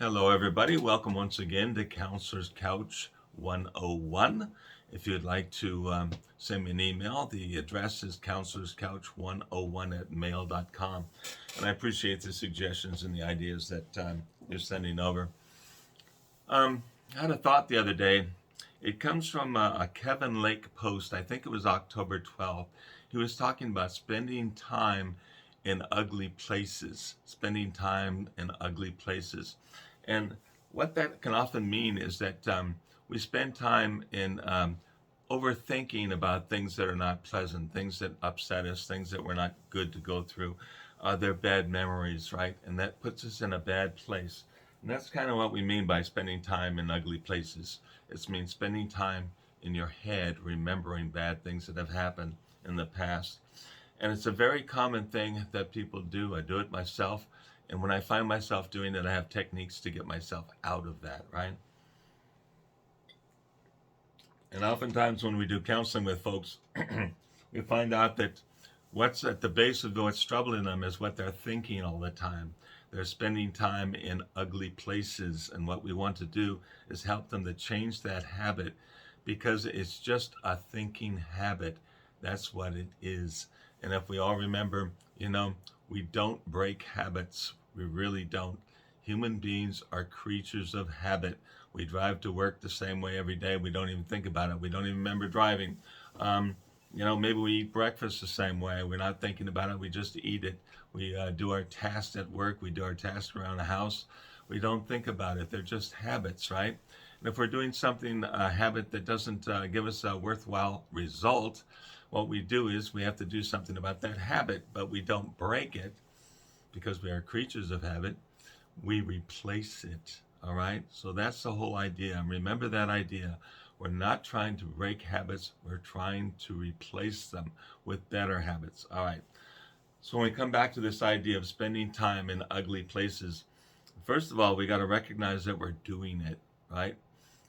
Hello, everybody. Welcome once again to Counselor's Couch 101. If you'd like to send me an email, the address is counselorscouch101@mail.com. And I appreciate the suggestions and the ideas that you're sending over. I had a thought the other day. It comes from a Kevin Lake post. I think it was October 12th. He was talking about spending time in ugly places, spending time in ugly places. And what that can often mean is that we spend time in overthinking about things that are not pleasant, things that upset us, things that were not good to go through. They're bad memories, right? And that puts us in a bad place. And that's kind of what we mean by spending time in ugly places. It means spending time in your head remembering bad things that have happened in the past. And it's a very common thing that people do. I do it myself. And when I find myself doing it, I have techniques to get myself out of that, right? And oftentimes when we do counseling with folks, we find out that what's at the base of what's troubling them is what they're thinking all the time. They're spending time in ugly places. And what we want to do is help them to change that habit because it's just a thinking habit. That's what it is. And if we all remember, we don't break habits. We really don't. Human beings are creatures of habit. We drive to work the same way every day. We don't even think about it. We don't even remember driving. Maybe we eat breakfast the same way. We're not thinking about it. We just eat it. We do our tasks at work. We do our tasks around the house. We don't think about it. They're just habits, right? And if we're doing something, a habit that doesn't give us a worthwhile result, what we do is we have to do something about that habit, but we don't break it because we are creatures of habit. We replace it. All right. So that's the whole idea. And remember that idea. We're not trying to break habits. We're trying to replace them with better habits. All right. So when we come back to this idea of spending time in ugly places, first of all, we got to recognize that we're doing it, right?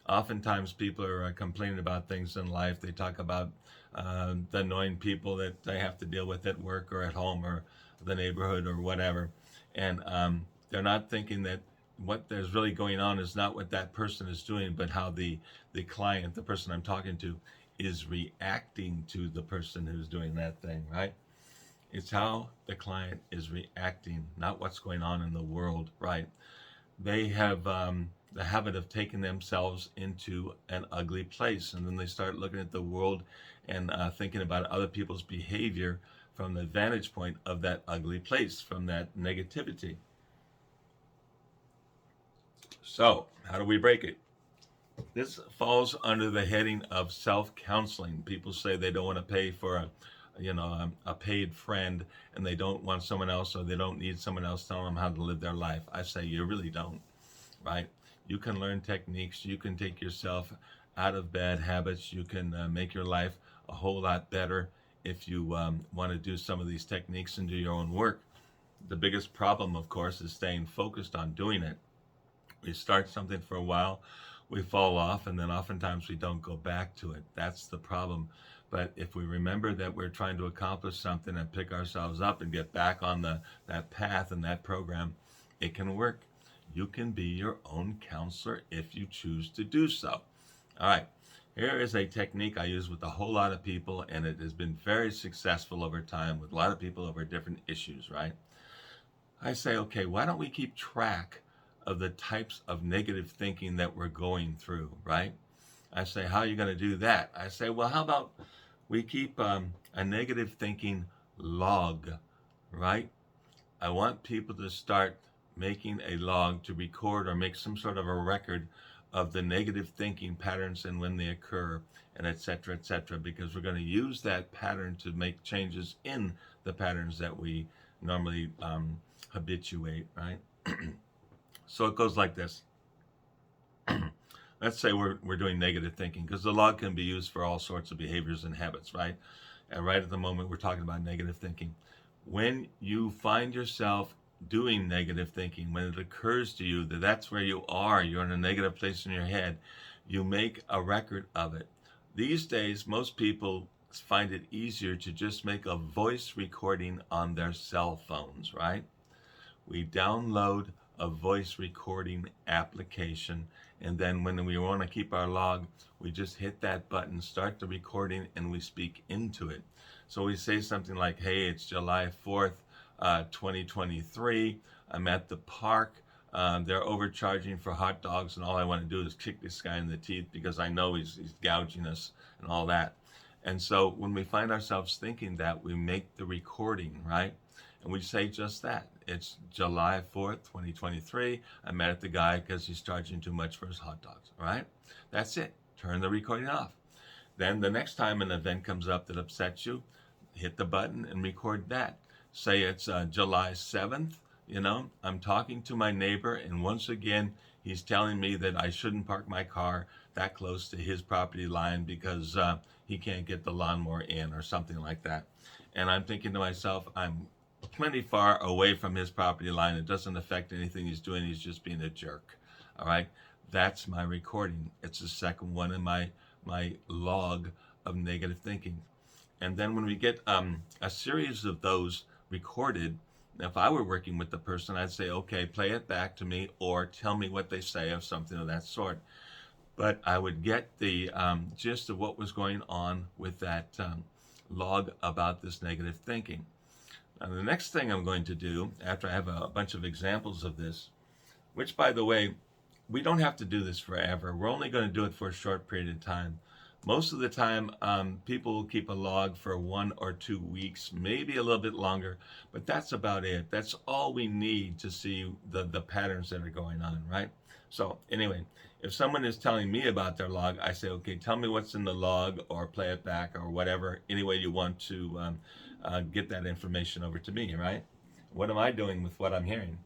Oftentimes people are complaining about things in life. They talk about the annoying people that they have to deal with at work or at home or the neighborhood or whatever. And they're not thinking that what there's really going on is not what that person is doing, but how the client, the person I'm talking to, is reacting to the person who's doing that thing, right? It's how the client is reacting, not what's going on in the world, right? They have the habit of taking themselves into an ugly place, and then they start looking at the world and thinking about other people's behavior from the vantage point of that ugly place, from that negativity. So, how do we break it? This falls under the heading of self-counseling. People say they don't want to pay for a paid friend, and they don't want someone else, or they don't need someone else telling them how to live their life. I say you really don't, right? You can learn techniques. You can take yourself out of bad habits. You can make your life a whole lot better if you want to do some of these techniques and do your own work. The biggest problem, of course, is staying focused on doing it. We start something for a while, we fall off, and then oftentimes we don't go back to it. That's the problem. But if we remember that we're trying to accomplish something and pick ourselves up and get back on that path and that program, it can work. You can be your own counselor if you choose to do so. All right. Here is a technique I use with a whole lot of people, and it has been very successful over time with a lot of people over different issues, right? I say, okay, why don't we keep track of the types of negative thinking that we're going through, right? I say, how are you going to do that? I say, well, how about we keep a negative thinking log, right? I want people to start making a log to record or make some sort of a record of the negative thinking patterns and when they occur, and et cetera, because we're going to use that pattern to make changes in the patterns that we normally habituate, right? So it goes like this. Let's say we're doing negative thinking, because the log can be used for all sorts of behaviors and habits, right? And right at the moment, we're talking about negative thinking. When you find yourself doing negative thinking, when it occurs to you that that's where you are, you're in a negative place in your head, you make a record of it. These days, most people find it easier to just make a voice recording on their cell phones, right? We download a voice recording application. And then when we want to keep our log, we just hit that button, start the recording, and we speak into it. So we say something like, hey, it's July 4th, 2023. I'm at the park. They're overcharging for hot dogs, and all I want to do is kick this guy in the teeth because I know he's gouging us and all that. And so when we find ourselves thinking that, we make the recording, right? And we say just that. It's July 4th, 2023. I'm mad at the guy because he's charging too much for his hot dogs, all right? That's it. Turn the recording off. Then the next time an event comes up that upsets you, hit the button and record that. Say it's July 7th. I'm talking to my neighbor, and once again, he's telling me that I shouldn't park my car that close to his property line because he can't get the lawnmower in or something like that. And I'm thinking to myself, I'm plenty far away from his property line. It doesn't affect anything he's doing. He's just being a jerk. All right. That's my recording. It's the second one in my log of negative thinking. And then when we get a series of those recorded, if I were working with the person, I'd say, okay, play it back to me or tell me what they say or something of that sort. But I would get the gist of what was going on with that log about this negative thinking. Now, the next thing I'm going to do, after I have a bunch of examples of this, which, by the way, we don't have to do this forever. We're only going to do it for a short period of time. Most of the time, people will keep a log for 1 or 2 weeks, maybe a little bit longer, but that's about it. That's all we need to see the patterns that are going on, right? So anyway, if someone is telling me about their log, I say, okay, tell me what's in the log or play it back or whatever, any way you want to get that information over to me, right? What am I doing with what I'm hearing?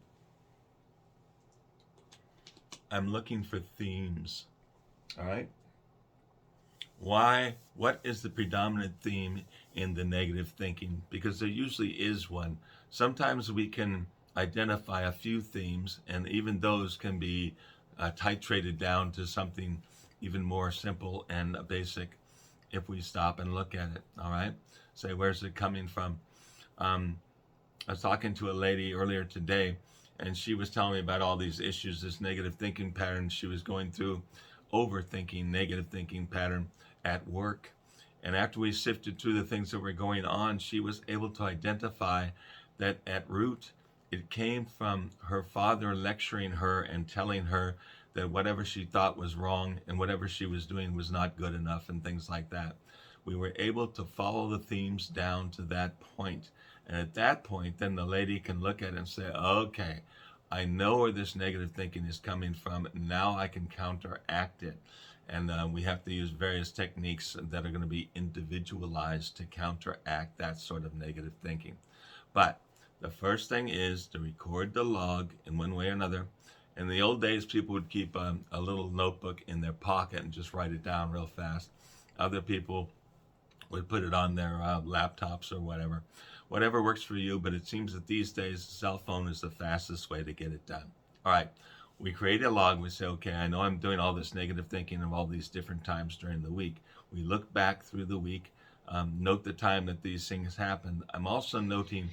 I'm looking for themes, all right? Why? What is the predominant theme in the negative thinking? Because there usually is one. Sometimes we can identify a few themes, and even those can be titrated down to something even more simple and basic if we stop and look at it, all right? Say, where's it coming from? I was talking to a lady earlier today, and she was telling me about all these issues, this negative thinking pattern she was going through, overthinking, negative thinking pattern at work. And after we sifted through the things that were going on, she was able to identify that at root, it came from her father lecturing her and telling her that whatever she thought was wrong and whatever she was doing was not good enough and things like that. We were able to follow the themes down to that point. And at that point, then the lady can look at it and say, okay, I know where this negative thinking is coming from. Now I can counteract it. And we have to use various techniques that are going to be individualized to counteract that sort of negative thinking. But the first thing is to record the log in one way or another. In the old days, people would keep a little notebook in their pocket and just write it down real fast. Other people would put it on their laptops or whatever works for you. But it seems that these days, the cell phone is the fastest way to get it done. All right. We create a log. We say, okay, I know I'm doing all this negative thinking of all these different times during the week. We look back through the week, note the time that these things happened. I'm also noting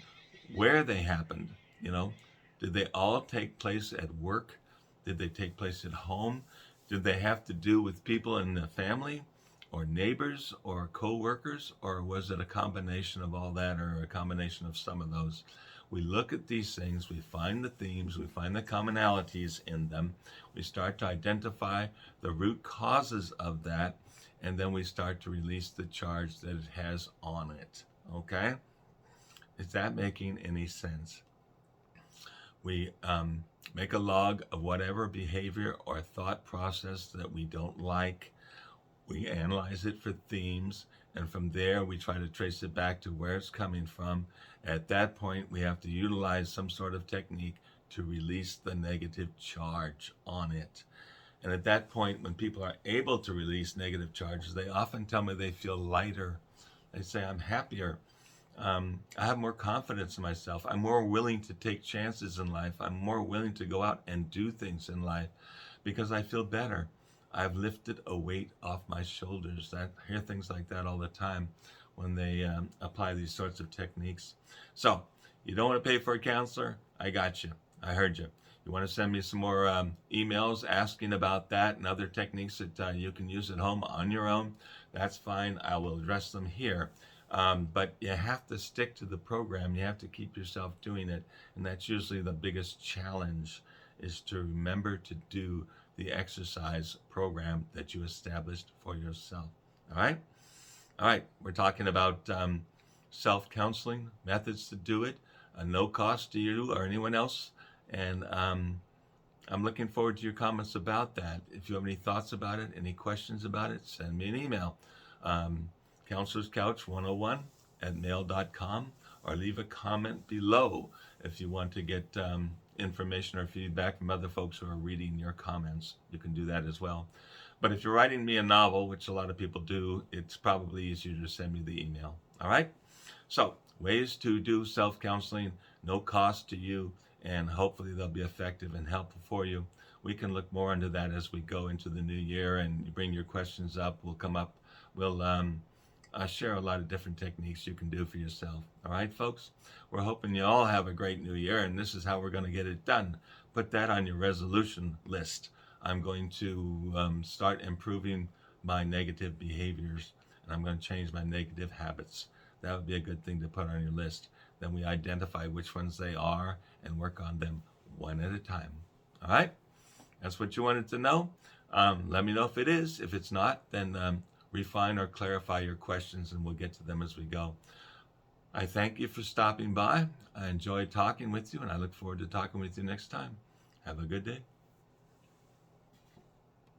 where they happened. Did they all take place at work? Did they take place at home? Did they have to do with people in the family or neighbors or co-workers? Or was it a combination of all that or a combination of some of those? We look at these things, we find the themes, we find the commonalities in them. We start to identify the root causes of that, and then we start to release the charge that it has on it. Okay? Is that making any sense? We make a log of whatever behavior or thought process that we don't like. We analyze it for themes, and from there we try to trace it back to where it's coming from. At that point, we have to utilize some sort of technique to release the negative charge on it. And at that point, when people are able to release negative charges, they often tell me they feel lighter. They say, I'm happier. I have more confidence in myself. I'm more willing to take chances in life. I'm more willing to go out and do things in life because I feel better. I've lifted a weight off my shoulders. I hear things like that all the time when they apply these sorts of techniques. So, you don't want to pay for a counselor? I got you. I heard you. You want to send me some more emails asking about that and other techniques that you can use at home on your own, that's fine. I will address them here. But you have to stick to the program. You have to keep yourself doing it. And that's usually the biggest challenge, is to remember to do the exercise program that you established for yourself. All right? All right. We're talking about self-counseling, methods to do it, no cost to you or anyone else. And I'm looking forward to your comments about that. If you have any thoughts about it, any questions about it, send me an email. CounselorsCouch101@mail.com, or leave a comment below if you want to get information or feedback from other folks who are reading your comments. You can do that as well. But if you're writing me a novel, which a lot of people do, it's probably easier to send me the email. All right? So, ways to do self-counseling, no cost to you, and hopefully they'll be effective and helpful for you. We can look more into that as we go into the new year, and you bring your questions up. We'll come up. We'll share a lot of different techniques you can do for yourself. All right, folks? We're hoping you all have a great new year, and this is how we're going to get it done. Put that on your resolution list. I'm going to start improving my negative behaviors, and I'm going to change my negative habits. That would be a good thing to put on your list. Then we identify which ones they are and work on them one at a time. All right? That's what you wanted to know. Let me know if it is. If it's not, then refine or clarify your questions, and we'll get to them as we go. I thank you for stopping by. I enjoyed talking with you, and I look forward to talking with you next time. Have a good day.